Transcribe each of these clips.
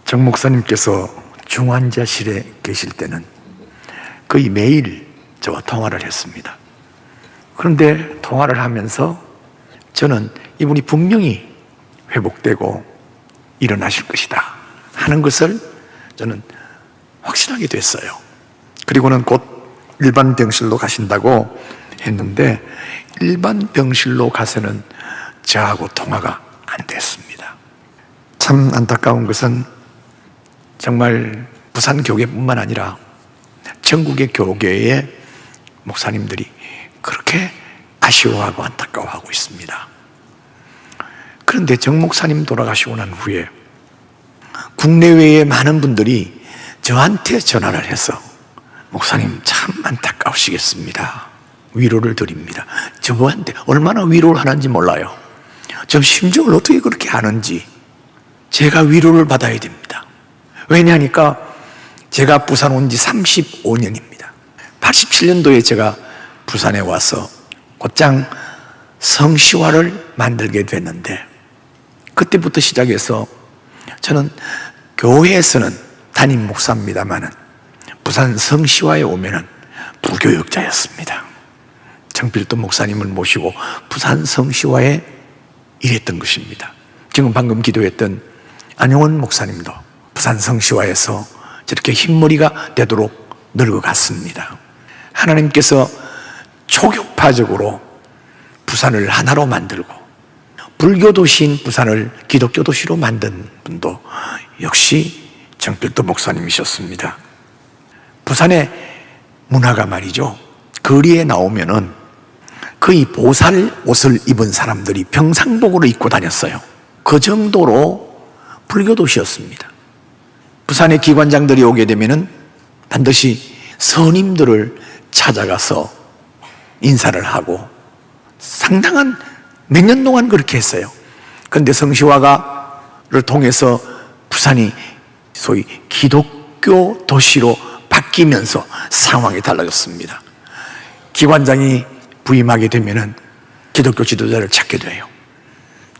정 목사님께서 중환자실에 계실 때는 거의 매일 저와 통화를 했습니다. 그런데 통화를 하면서 저는 이분이 분명히 회복되고 일어나실 것이다 하는 것을 저는 확신하게 됐어요. 그리고는 곧 일반 병실로 가신다고 했는데 일반 병실로 가서는 저하고 통화가 안 됐습니다. 참 안타까운 것은 정말 부산 교계뿐만 아니라 전국의 교계의 목사님들이 그렇게 아쉬워하고 안타까워하고 있습니다. 그런데 정 목사님 돌아가시고 난 후에 국내외의 많은 분들이 저한테 전화를 해서 목사님 참 안타까우시겠습니다. 위로를 드립니다. 저한테 얼마나 위로를 하는지 몰라요. 저 심정을 어떻게 그렇게 아는지 제가 위로를 받아야 됩니다. 왜냐하니까 제가 부산 온 지 35년입니다. 87년도에 제가 부산에 와서 곧장 성시화를 만들게 됐는데 그때부터 시작해서 저는 교회에서는 담임 목사입니다만은 부산 성시화에 오면은 부교역자였습니다. 정필도 목사님을 모시고 부산 성시화에 일했던 것입니다. 지금 방금 기도했던 안용원 목사님도 부산 성시화에서 저렇게 흰머리가 되도록 늙어갔습니다. 하나님께서 초교파적으로 부산을 하나로 만들고 불교 도시인 부산을 기독교 도시로 만든 분도 역시 정필도 목사님이셨습니다. 부산의 문화가 말이죠, 거리에 나오면은 거의 보살 옷을 입은 사람들이 평상복으로 입고 다녔어요. 그 정도로 불교 도시였습니다. 부산의 기관장들이 오게 되면은 반드시 스님들을 찾아가서 인사를 하고 상당한 몇 년 동안 그렇게 했어요. 그런데 성시화를 통해서 부산이 소위 기독교 도시로 바뀌면서 상황이 달라졌습니다. 기관장이 부임하게 되면은 기독교 지도자를 찾게 돼요.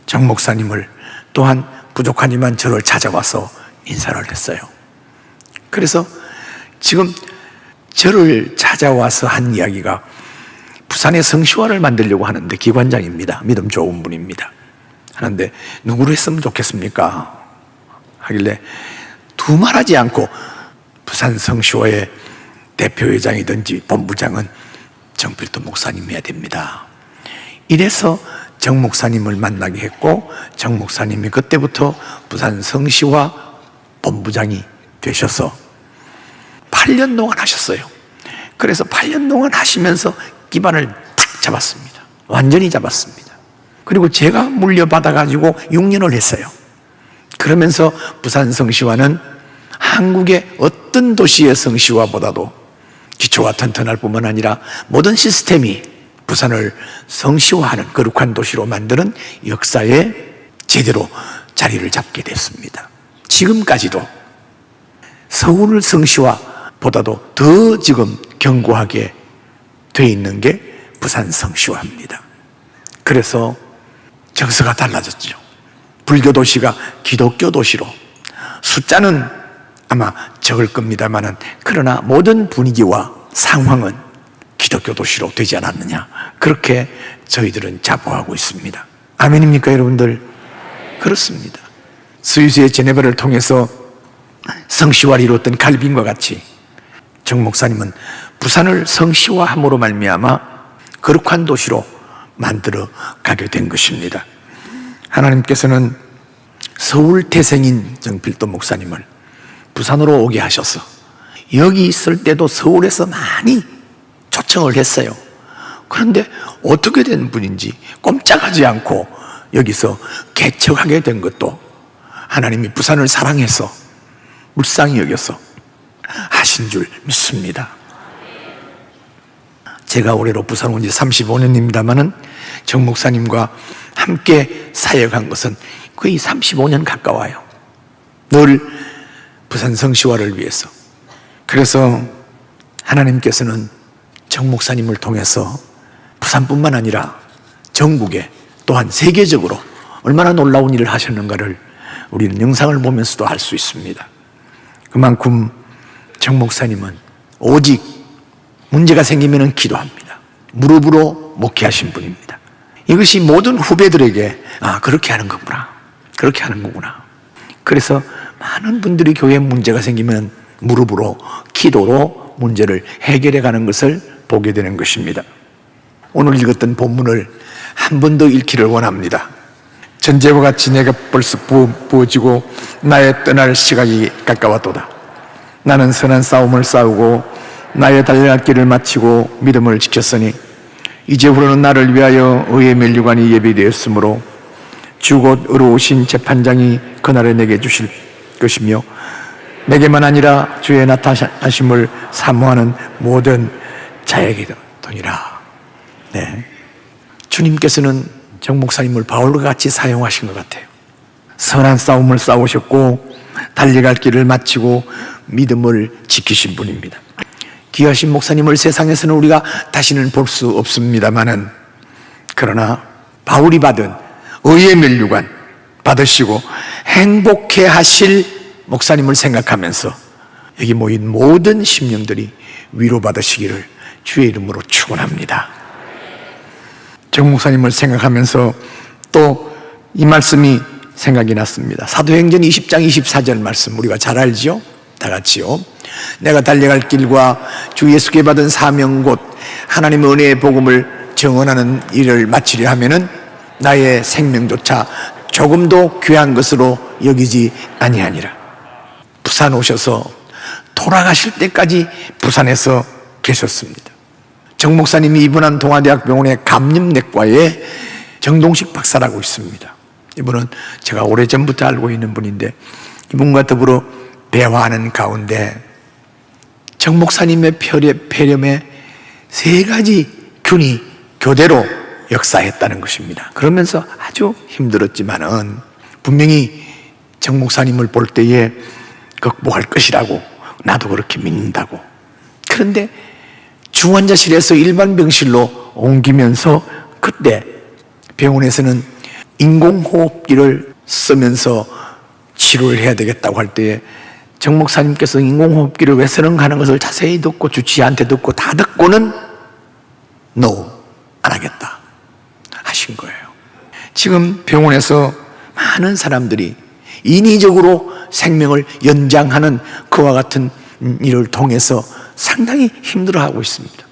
정 목사님을 또한 부족하지만 저를 찾아와서 인사를 했어요. 그래서 지금 저를 찾아와서 한 이야기가 부산의 성시화를 만들려고 하는데 기관장입니다. 믿음 좋은 분입니다. 하는데 누구로 했으면 좋겠습니까? 하길래 두말하지 않고 부산 성시화의 대표회장이든지 본부장은 정필도 목사님 해야 됩니다. 이래서 정 목사님을 만나게 했고 정 목사님이 그때부터 부산 성시화 본부장이 되셔서 8년 동안 하셨어요. 그래서 8년 동안 하시면서 기반을 탁 잡았습니다. 완전히 잡았습니다. 그리고 제가 물려받아가지고 6년을 했어요. 그러면서 부산 성시화는 한국의 어떤 도시의 성시화보다도 기초가 튼튼할 뿐만 아니라 모든 시스템이 부산을 성시화하는 거룩한 도시로 만드는 역사에 제대로 자리를 잡게 됐습니다. 지금까지도 서울 성시화보다도 더 지금 견고하게 돼 있는 게 부산 성시화입니다. 그래서 정서가 달라졌죠. 불교 도시가 기독교 도시로, 숫자는 아마 적을 겁니다만은 그러나 모든 분위기와 상황은 기독교 도시로 되지 않았느냐, 그렇게 저희들은 자부하고 있습니다. 아멘입니까 여러분들? 그렇습니다. 스위스의 제네바를 통해서 성시화를 이뤘던 칼빈과 같이 정 목사님은 부산을 성시화함으로 말미암아 거룩한 도시로 만들어 가게 된 것입니다. 하나님께서는 서울 태생인 정필도 목사님을 부산으로 오게 하셔서 여기 있을 때도 서울에서 많이 초청을 했어요. 그런데 어떻게 된 분인지 꼼짝하지 않고 여기서 개척하게 된 것도 하나님이 부산을 사랑해서 불쌍히 여겨서 하신 줄 믿습니다. 제가 올해로 부산 온 지 35년입니다만은 정 목사님과 함께 사역한 것은 거의 35년 가까워요. 늘 부산 성시화를 위해서. 그래서 하나님께서는 정 목사님을 통해서 부산뿐만 아니라 전국에 또한 세계적으로 얼마나 놀라운 일을 하셨는가를 우리는 영상을 보면서도 알 수 있습니다. 그만큼 정 목사님은 오직 문제가 생기면 기도합니다. 무릎으로 목회하신 분입니다. 이것이 모든 후배들에게 그렇게 하는 거구나, 그렇게 하는 거구나. 그래서 많은 분들이 교회에 문제가 생기면 무릎으로 기도로 문제를 해결해 가는 것을 보게 되는 것입니다. 오늘 읽었던 본문을 한 번 더 읽기를 원합니다. 전제와 같이 내가 벌써 부어지고 나의 떠날 시각이 가까웠도다. 나는 선한 싸움을 싸우고 나의 달려갈 길을 마치고 믿음을 지켰으니 이제후로는 나를 위하여 의의 면류관이 예비되었으므로 주 곧 의로우신 재판장이 그날에 내게 주실 것이며 내게만 아니라 주의 나타나심을 사모하는 모든 자에게도니라. 네. 주님께서는 정 목사님을 바울과 같이 사용하신 것 같아요. 선한 싸움을 싸우셨고 달려갈 길을 마치고 믿음을 지키신 분입니다. 귀하신 목사님을 세상에서는 우리가 다시는 볼 수 없습니다마는, 그러나 바울이 받은 의의 면류관 받으시고 행복해 하실 목사님을 생각하면서 여기 모인 모든 심령들이 위로받으시기를 주의 이름으로 축원합니다. 정 목사님을 생각하면서 또 이 말씀이 생각이 났습니다. 사도행전 20장 24절 말씀 우리가 잘 알죠? 다 같이요. 내가 달려갈 길과 주 예수께 받은 사명 곧 하나님의 은혜의 복음을 증언하는 일을 마치려 하면은 나의 생명조차 조금도 귀한 것으로 여기지 아니하니라. 부산 오셔서 돌아가실 때까지 부산에서 계셨습니다. 정 목사님이 입원한 동아대학병원의 감염내과에 정동식 박사라고 있습니다. 이분은 제가 오래전부터 알고 있는 분인데, 이분과 더불어 대화하는 가운데 정 목사님의 폐렴에 3가지 균이 교대로 역사했다는 것입니다. 그러면서 아주 힘들었지만은 분명히 정 목사님을 볼 때에 극복할 것이라고 나도 그렇게 믿는다고. 그런데 중환자실에서 일반 병실로 옮기면서 그때 병원에서는 인공호흡기를 쓰면서 치료를 해야 되겠다고 할 때에 정 목사님께서 인공호흡기를 왜 쓰는가 하는 것을 자세히 듣고 주치의한테 듣고 다 듣고는 No, 안 하겠다 하신 거예요. 지금 병원에서 많은 사람들이 인위적으로 생명을 연장하는 그와 같은 일을 통해서 상당히 힘들어하고 있습니다.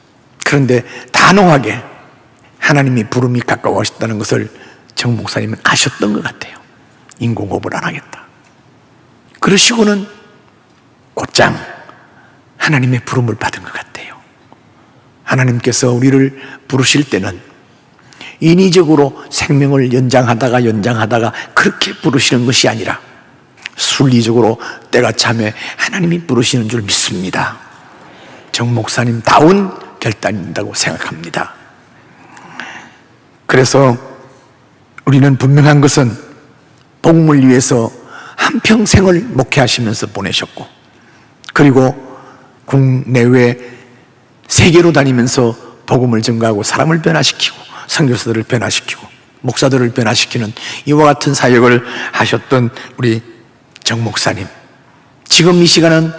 그런데 단호하게 하나님이 부름이 가까워하셨다는 것을 정 목사님은 아셨던 것 같아요. 인공호흡을 안 하겠다. 그러시고는 곧장 하나님의 부름을 받은 것 같아요. 하나님께서 우리를 부르실 때는 인위적으로 생명을 연장하다가 그렇게 부르시는 것이 아니라 순리적으로 때가 참에 하나님이 부르시는 줄 믿습니다. 정 목사님다운 결단이라고 생각합니다. 그래서 우리는 분명한 것은 복음을 위해서 한평생을 목회하시면서 보내셨고, 그리고 국내외 세계로 다니면서 복음을 증거하고 사람을 변화시키고 선교사들을 변화시키고 목사들을 변화시키는 이와 같은 사역을 하셨던 우리 정 목사님, 지금 이 시간은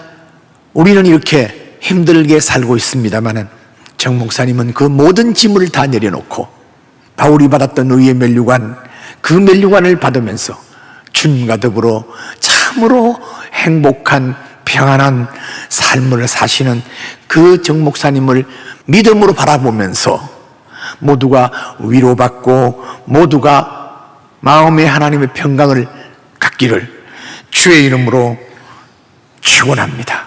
우리는 이렇게 힘들게 살고 있습니다마는 정 목사님은 그 모든 짐을 다 내려놓고 바울이 받았던 의의 면류관, 그 면류관을 받으면서 주님과 더불어 참으로 행복한 평안한 삶을 사시는 그 정 목사님을 믿음으로 바라보면서 모두가 위로받고 모두가 마음의 하나님의 평강을 갖기를 주의 이름으로 축원합니다.